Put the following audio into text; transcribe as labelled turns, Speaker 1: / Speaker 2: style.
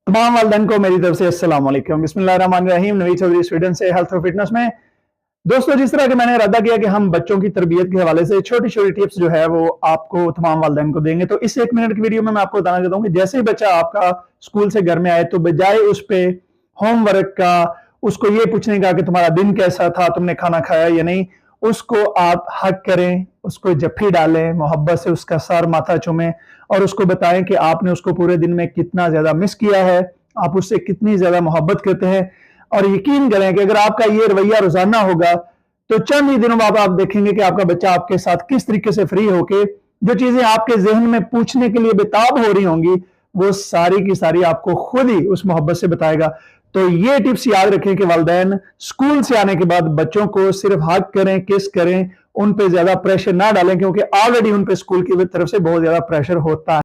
Speaker 1: तमाम वालिदैन को मेरी तरफ से अस्सलाम वालेकुम। बिस्मिल्लाहिर्रहमानिर्रहीम। नवी चौधरी स्वीडन से हेल्थ और फिटनेस में। दोस्तों, जिस तरह के मैंने इरादा किया कि हम बच्चों की तरबियत के हवाले से छोटी छोटी टिप्स जो है वो आपको तमाम वालिदैन को देंगे, तो इस 1 मिनट की वीडियो में मैं आपको बताना चाहता हूँ कि जैसे ही बच्चा आपका स्कूल से घर में आए तो बजाय उस पे होमवर्क का, उसको ये पूछने का कि तुम्हारा दिन कैसा था, तुमने खाना खाया या नहीं, उसको आप हक करें, उसको जफ्फी डालें, मोहब्बत से उसका सर माथा चूमें और उसको बताएं कि आपने उसको पूरे दिन में कितना ज्यादा मिस किया है, आप उससे कितनी ज्यादा मोहब्बत करते हैं। और यकीन करें कि अगर आपका ये रवैया रोजाना होगा तो चंद ही दिनों बाद आप देखेंगे कि आपका बच्चा आपके साथ किस तरीके से फ्री होके जो चीजें आपके जहन में पूछने के लिए बेताब हो रही होंगी वो सारी की सारी आपको खुद ही उस मोहब्बत से बताएगा। तो ये टिप्स याद रखें कि वालिदैन स्कूल से आने के बाद बच्चों को सिर्फ हग करें, किस करें, उन पे ज्यादा प्रेशर ना डालें, क्योंकि ऑलरेडी उन पे स्कूल की तरफ से बहुत ज्यादा प्रेशर होता है।